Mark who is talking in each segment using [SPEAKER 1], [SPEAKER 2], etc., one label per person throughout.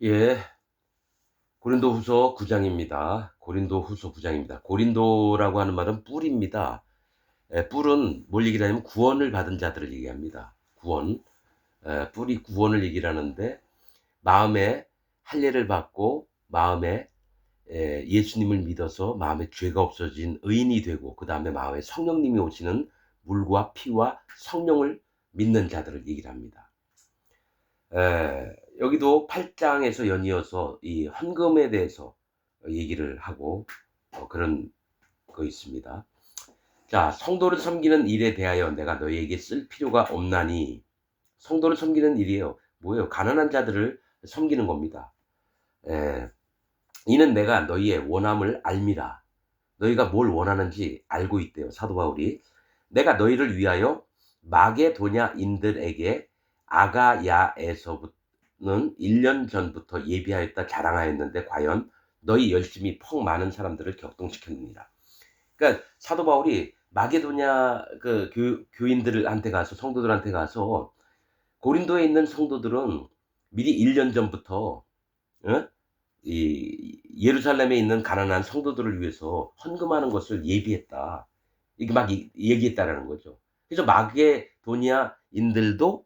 [SPEAKER 1] 예, 고린도후서 9장입니다. 고린도후서 9장입니다. 고린도라고 하는 말은 뿔입니다. 뿔은 뭘 얘기하냐면 구원을 받은 자들을 얘기합니다. 구원. 뿔이 구원을 얘기를 하는데 마음에 할례를 받고 마음에 예수님을 믿어서 마음에 죄가 없어진 의인이 되고 그 다음에 마음에 성령님이 오시는 물과 피와 성령을 믿는 자들을 얘기를 합니다. 여기도 8장에서 연이어서 이 헌금에 대해서 얘기를 하고 그런 거 있습니다. 자, 성도를 섬기는 일에 대하여 내가 너희에게 쓸 필요가 없나니. 성도를 섬기는 일이에요. 뭐예요? 가난한 자들을 섬기는 겁니다. 에, 이는 내가 너희의 원함을 알미라. 너희가 뭘 원하는지 알고 있대요. 사도 바울이. 내가 너희를 위하여 마게도냐인들에게 아가야에서는 1년 전부터 예비하였다 자랑하였는데 과연 너희 열심히 퍽 많은 사람들을 격동시켰느니라. 그러니까 사도 바울이 마게도냐 그 교인들한테 가서 성도들한테 가서 고린도에 있는 성도들은 미리 1년 전부터 어? 이 예루살렘에 있는 가난한 성도들을 위해서 헌금하는 것을 예비했다. 이게 막 얘기했다라는 거죠. 그래서 마게도니아인들도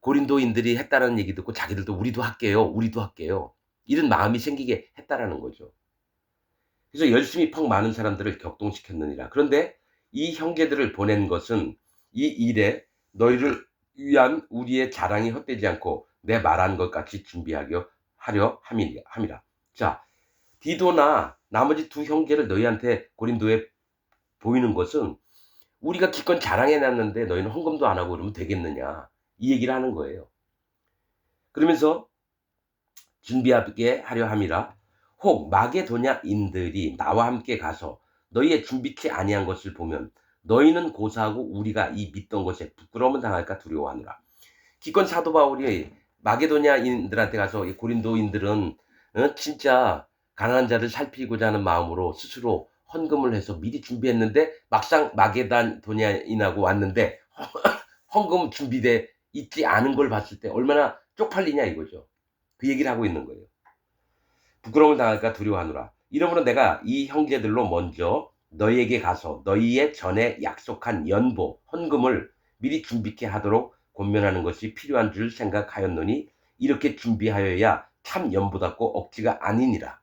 [SPEAKER 1] 고린도인들이 했다라는 얘기 듣고 자기들도 우리도 할게요. 우리도 할게요. 이런 마음이 생기게 했다라는 거죠. 그래서 열심히 퍽 많은 사람들을 격동시켰느니라. 그런데 이 형제들을 보낸 것은 이 일에 너희를 위한 우리의 자랑이 헛되지 않고 내 말한 것 같이 하려 함이라. 자, 디도나 나머지 두 형제를 너희한테 고린도에 보이는 것은 우리가 기껏 자랑해 놨는데 너희는 헌금도 안 하고 그러면 되겠느냐. 이 얘기를 하는 거예요. 그러면서 준비하게 하려 함이라. 혹 마게도냐인들이 나와 함께 가서 너희의 준비치 아니한 것을 보면 너희는 고사하고 우리가 이 믿던 것에 부끄러움을 당할까 두려워하노라. 기껏 사도 바울이 마게도냐인들한테 가서 고린도인들은 진짜 가난한 자를 살피고자 하는 마음으로 스스로 헌금을 해서 미리 준비했는데 막상 마게도냐인하고 왔는데 헌금 준비돼 있지 않은 걸 봤을 때 얼마나 쪽팔리냐 이거죠. 그 얘기를 하고 있는 거예요. 부끄러움을 당할까 두려워하노라. 이러므로 내가 이 형제들로 먼저 너희에게 가서 너희의 전에 약속한 연보, 헌금을 미리 준비케 하도록 권면하는 것이 필요한 줄 생각하였노니 이렇게 준비하여야 참 연보답고 억지가 아니니라.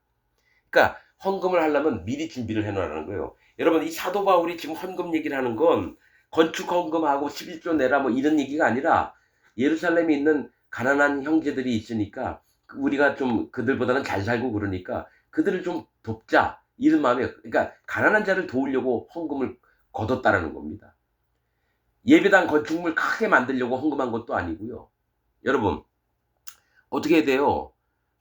[SPEAKER 1] 그러니까 헌금을 하려면 미리 준비를 해놓으라는 거예요. 여러분 이 사도 바울이 지금 헌금 얘기를 하는 건 건축 헌금하고 11조 내라 뭐 이런 얘기가 아니라 예루살렘에 있는 가난한 형제들이 있으니까 우리가 좀 그들보다는 잘 살고 그러니까 그들을 좀 돕자 이런 마음에 그러니까 가난한 자를 도우려고 헌금을 거뒀다라는 겁니다. 예배당 건축물 크게 만들려고 헌금한 것도 아니고요. 여러분 어떻게 해야 돼요?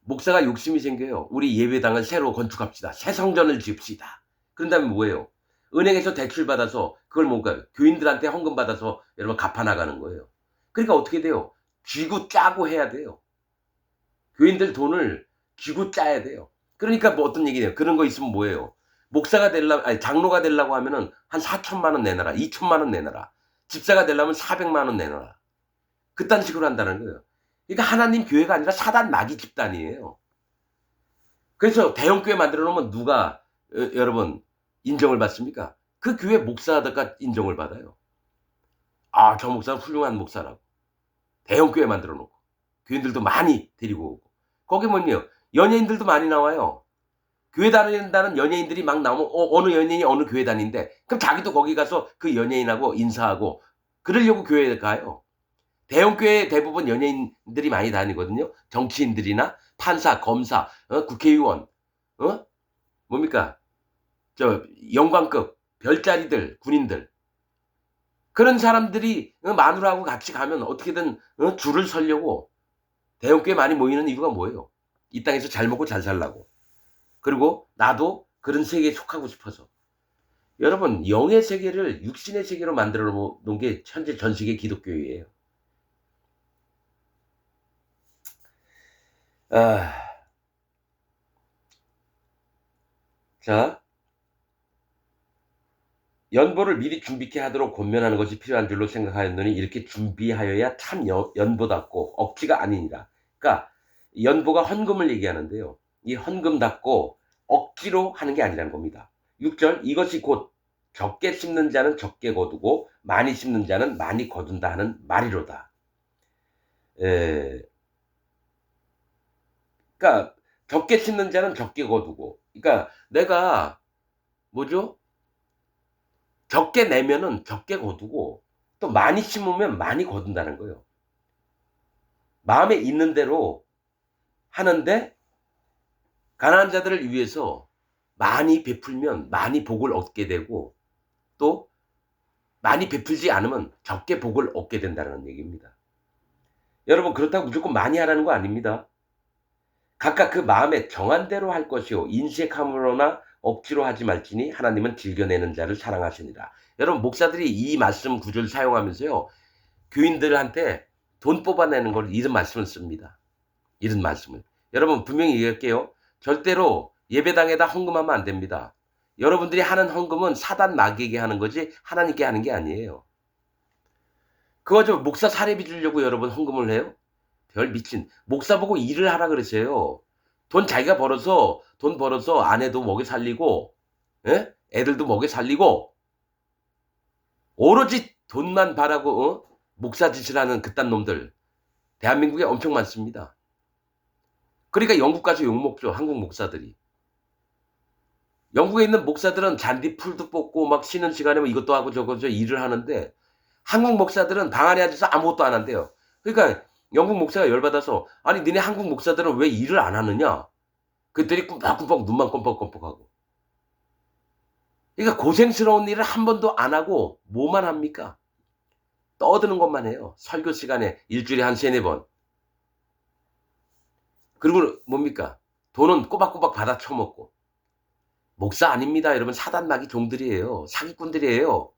[SPEAKER 1] 목사가 욕심이 생겨요. 우리 예배당을 새로 건축합시다. 새 성전을 지읍시다. 그런 다음에 뭐예요? 은행에서 대출 받아서 그걸 뭔가 교인들한테 헌금 받아서 여러분 갚아나가는 거예요. 그러니까 어떻게 돼요? 쥐고 짜고 해야 돼요. 교인들 돈을 쥐고 짜야 돼요. 그러니까 뭐 어떤 얘기예요? 그런 거 있으면 뭐예요? 목사가 아니 장로가 되려고 하면은 한 4천만 원 내놔라. 2천만 원 내놔라. 집사가 되려면 400만 원 내놔라. 그딴 식으로 한다는 거예요. 그러니까 하나님 교회가 아니라 사단 마귀 집단이에요. 그래서 대형교회 만들어 놓으면 누가 여러분 인정을 받습니까? 그 교회 목사가 인정을 받아요. 아, 저 목사는 훌륭한 목사라고. 대형교회 만들어 놓고 교인들도 많이 데리고 오고 거기 뭐냐 연예인들도 많이 나와요. 교회 다닌다는 연예인들이 막 나오면 어느 연예인이 어느 교회 다닌대. 그럼 자기도 거기 가서 그 연예인하고 인사하고 그러려고 교회에 가요. 대형교회 대부분 연예인들이 많이 다니거든요. 정치인들이나 판사, 검사, 국회의원, 뭡니까? 저 영광급 별자리들, 군인들 그런 사람들이 마누라하고 같이 가면 어떻게든 줄을 서려고 대형교회 많이 모이는 이유가 뭐예요? 이 땅에서 잘 먹고 잘 살라고. 그리고 나도 그런 세계에 속하고 싶어서. 여러분 영의 세계를 육신의 세계로 만들어 놓은 게 현재 전 세계 기독교회예요. 아, 자, 연보를 미리 준비케 하도록 권면하는 것이 필요한 줄로 생각하였노니 이렇게 준비하여야 참 연보답고 억지가 아니니라. 그러니까 연보가 헌금을 얘기하는데요. 이 헌금답고 억지로 하는 게 아니라는 겁니다. 6절 이것이 곧 적게 심는 자는 적게 거두고 많이 심는 자는 많이 거둔다 하는 말이로다. 에, 그러니까 적게 심는 자는 적게 거두고 그러니까 내가 뭐죠? 적게 내면은 적게 거두고 또 많이 심으면 많이 거둔다는 거예요. 마음에 있는 대로 하는데 가난한 자들을 위해서 많이 베풀면 많이 복을 얻게 되고 또 많이 베풀지 않으면 적게 복을 얻게 된다는 얘기입니다. 여러분 그렇다고 무조건 많이 하라는 거 아닙니다. 각각 그 마음에 정한 대로 할 것이요 인색함으로나 억지로 하지 말지니 하나님은 즐겨내는 자를 사랑하시니라. 여러분 목사들이 이 말씀 구절을 사용하면서요. 교인들한테 돈 뽑아내는 걸 이런 말씀을 씁니다. 이런 말씀을. 여러분 분명히 얘기할게요. 절대로 예배당에다 헌금하면 안 됩니다. 여러분들이 하는 헌금은 사단 마귀에게 하는 거지 하나님께 하는 게 아니에요. 그거 저 목사 사례비 주려고 여러분 헌금을 해요? 별 미친. 목사 보고 일을 하라 그러세요. 돈 자기가 벌어서 돈 벌어서 아내도 먹여 살리고 예? 애들도 먹여 살리고 오로지 돈만 바라고 목사 짓을 하는 그딴 놈들 대한민국에 엄청 많습니다. 그러니까 영국 가서 욕먹죠. 한국 목사들이. 영국에 있는 목사들은 잔디 풀도 뽑고 막 쉬는 시간에 뭐 이것도 하고 저것도 일을 하는데 한국 목사들은 방 안에 앉아서 아무것도 안 한대요. 그러니까 영국 목사가 열받아서 아니 니네 한국 목사들은 왜 일을 안 하느냐? 그들이 꿈뻑꿈뻑 눈만 껌뻑껌뻑하고. 그러니까 고생스러운 일을 한 번도 안 하고 뭐만 합니까? 떠드는 것만 해요. 설교 시간에 일주일에 한 세네 번. 그리고 뭡니까? 돈은 꼬박꼬박 받아 처먹고. 목사 아닙니다. 여러분 사단 마귀 종들이에요. 사기꾼들이에요.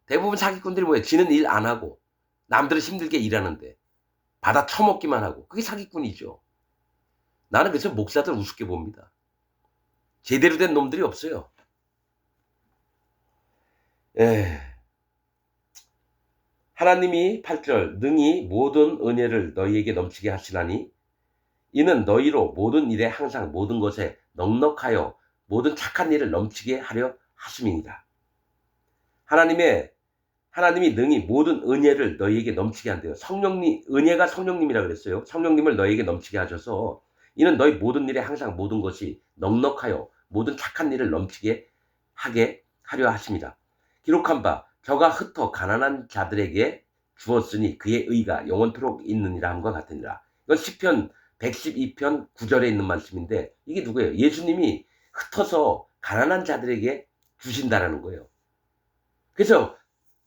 [SPEAKER 1] 대부분 사기꾼들이 뭐예요? 지는 일 안 하고 남들은 힘들게 일하는데 받아 처먹기만 하고 그게 사기꾼이죠. 나는 그래서 목사들 우습게 봅니다. 제대로 된 놈들이 없어요. 에 하나님이 8절 능히 모든 은혜를 너희에게 넘치게 하시나니 이는 너희로 모든 일에 항상 모든 것에 넉넉하여 모든 착한 일을 넘치게 하려 하심이니라. 하나님이 능히 모든 은혜를 너희에게 넘치게 한대요. 성령님 은혜가 성령님이라 그랬어요. 성령님을 너희에게 넘치게 하셔서 이는 너희 모든 일에 항상 모든 것이 넉넉하여 모든 착한 일을 넘치게 하게 하려 하십니다. 기록한 바 저가 흩어 가난한 자들에게 주었으니 그의 의가 영원토록 있느니라 함과 같으니라. 이건 시편 112편 9절에 있는 말씀인데 이게 누구예요? 예수님이 흩어서 가난한 자들에게 주신다라는 거예요. 그래서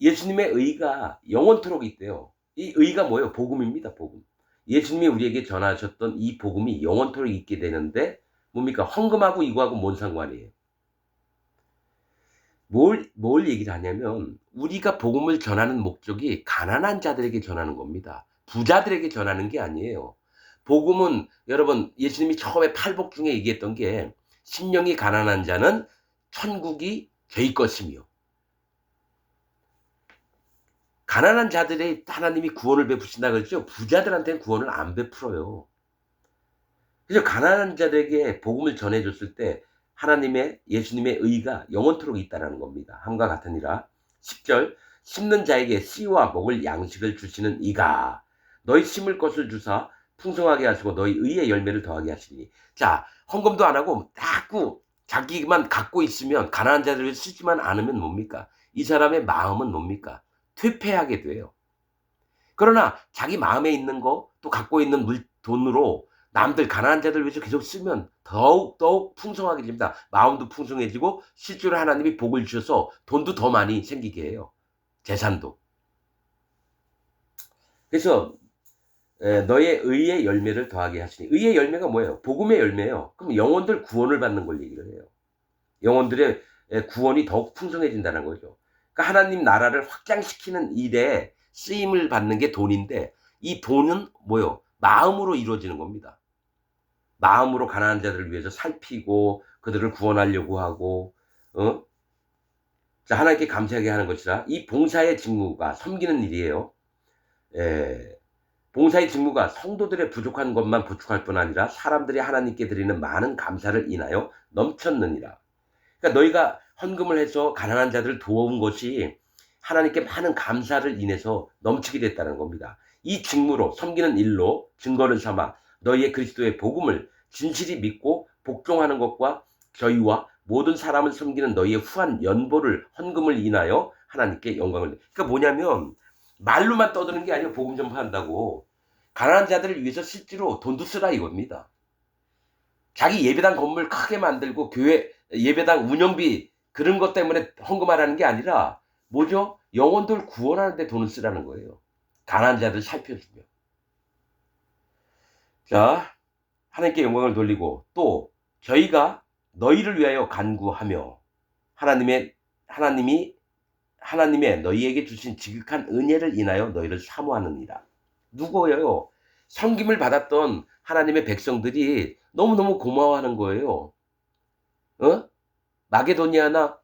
[SPEAKER 1] 예수님의 의가 영원토록 있대요. 이 의가 뭐예요? 복음입니다. 복음. 예수님이 우리에게 전하셨던 이 복음이 영원토록 있게 되는데 뭡니까? 헌금하고 이거하고 뭔 상관이에요? 뭘 얘기를 하냐면 우리가 복음을 전하는 목적이 가난한 자들에게 전하는 겁니다. 부자들에게 전하는 게 아니에요. 복음은 여러분 예수님이 처음에 팔복 중에 얘기했던 게 심령이 가난한 자는 천국이 저희 것이며 가난한 자들의 하나님이 구원을 베푸신다 그랬죠. 부자들한테는 구원을 안 베풀어요. 그래서 가난한 자들에게 복음을 전해줬을 때 하나님의 예수님의 의가 영원토록 있다라는 겁니다. 함과 같으니라. 10절 심는 자에게 씨와 먹을 양식을 주시는 이가 너희 심을 것을 주사 풍성하게 하시고 너희 의의 열매를 더하게 하시니. 자 헌금도 안 하고 자꾸 자기만 갖고 있으면 가난한 자들을 쓰지만 않으면 뭡니까? 이 사람의 마음은 뭡니까? 퇴폐하게 돼요. 그러나 자기 마음에 있는 거 또 갖고 있는 돈으로 남들 가난한 자들 위해서 계속 쓰면 더욱 풍성하게 됩니다. 마음도 풍성해지고 실제로 하나님이 복을 주셔서 돈도 더 많이 생기게 해요. 재산도. 그래서 너의 의의 열매를 더하게 하시니. 의의 열매가 뭐예요? 복음의 열매예요. 그럼 영혼들 구원을 받는 걸 얘기를 해요. 영혼들의 구원이 더욱 풍성해진다는 거죠. 그러니까 하나님 나라를 확장시키는 일에 쓰임을 받는 게 돈인데 이 돈은 뭐예요? 마음으로 이루어지는 겁니다. 마음으로 가난한 자들을 위해서 살피고 그들을 구원하려고 하고 자, 하나님께 감사하게 하는 것이라 이 봉사의 직무가 섬기는 일이에요. 에, 봉사의 직무가 성도들의 부족한 것만 보충할 뿐 아니라 사람들이 하나님께 드리는 많은 감사를 인하여 넘쳤느니라. 그러니까 너희가 헌금을 해서 가난한 자들을 도운 것이 하나님께 많은 감사를 인해서 넘치게 됐다는 겁니다. 이 직무로 섬기는 일로 증거를 삼아 너희의 그리스도의 복음을 진실이 믿고 복종하는 것과 저희와 모든 사람을 섬기는 너희의 후한 연보를 헌금을 인하여 하나님께 영광을. 그러니까 뭐냐면 말로만 떠드는 게 아니라 복음 전파한다고 가난한 자들을 위해서 실제로 돈도 쓰라 이겁니다. 자기 예배당 건물 크게 만들고 교회 예배당 운영비 그런 것 때문에 헌금하라는 게 아니라 뭐죠? 영혼들 구원하는 데 돈을 쓰라는 거예요. 가난한 자들 살펴주며. 자, 하나님께 영광을 돌리고 또 저희가 너희를 위하여 간구하며 하나님의 너희에게 주신 지극한 은혜를 인하여 너희를 사모하느니라. 누구예요? 섬김을 받았던 하나님의 백성들이 너무너무 고마워하는 거예요. 마게도니아나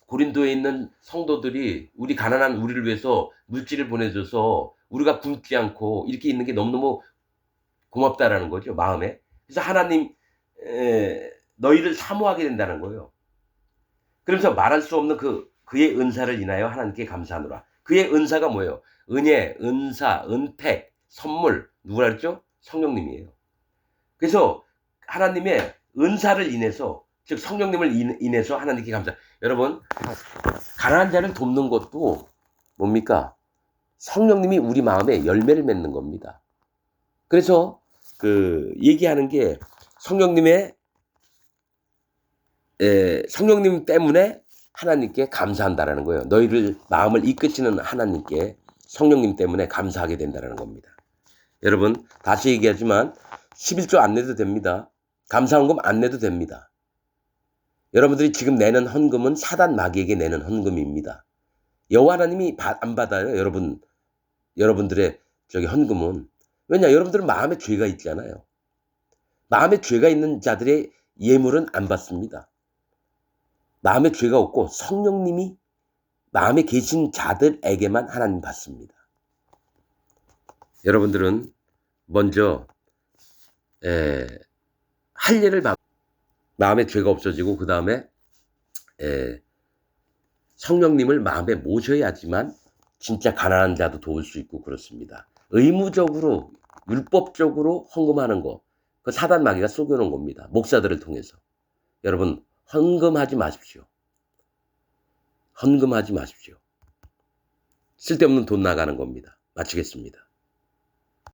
[SPEAKER 1] 고린도에 있는 성도들이 우리 가난한 우리를 위해서 물질을 보내줘서 우리가 굶지 않고 이렇게 있는 게 너무너무 고맙다라는 거죠, 마음에. 그래서 하나님 너희를 사모하게 된다는 거예요. 그러면서 말할 수 없는 그의 은사를 인하여 하나님께 감사하노라. 그의 은사가 뭐예요? 은혜, 은사, 은택, 선물. 누구라 그랬죠? 성령님이에요. 그래서 하나님의 은사를 인해서, 즉 성령님을 인해서 하나님께 감사. 여러분, 가난한 자를 돕는 것도 뭡니까? 성령님이 우리 마음에 열매를 맺는 겁니다. 그래서 얘기하는 게 성령님 때문에 하나님께 감사한다라는 거예요. 너희를 마음을 이끄시는 하나님께 성령님 때문에 감사하게 된다는 겁니다. 여러분, 다시 얘기하지만 11조 안 내도 됩니다. 감사헌금 안 내도 됩니다. 여러분들이 지금 내는 헌금은 사단 마귀에게 내는 헌금입니다. 여호와 하나님이 안 받아요. 여러분들의 헌금은. 왜냐? 여러분들은 마음에 죄가 있잖아요. 마음에 죄가 있는 자들의 예물은 안 받습니다. 마음에 죄가 없고 성령님이 마음에 계신 자들에게만 하나님 받습니다. 여러분들은 먼저 할 일을 마음에 죄가 없어지고 그 다음에 성령님을 마음에 모셔야지만 진짜 가난한 자도 도울 수 있고 그렇습니다. 의무적으로 율법적으로 헌금하는 거, 그 사단 마귀가 속여놓은 겁니다. 목사들을 통해서. 여러분, 헌금하지 마십시오. 헌금하지 마십시오. 쓸데없는 돈 나가는 겁니다. 마치겠습니다.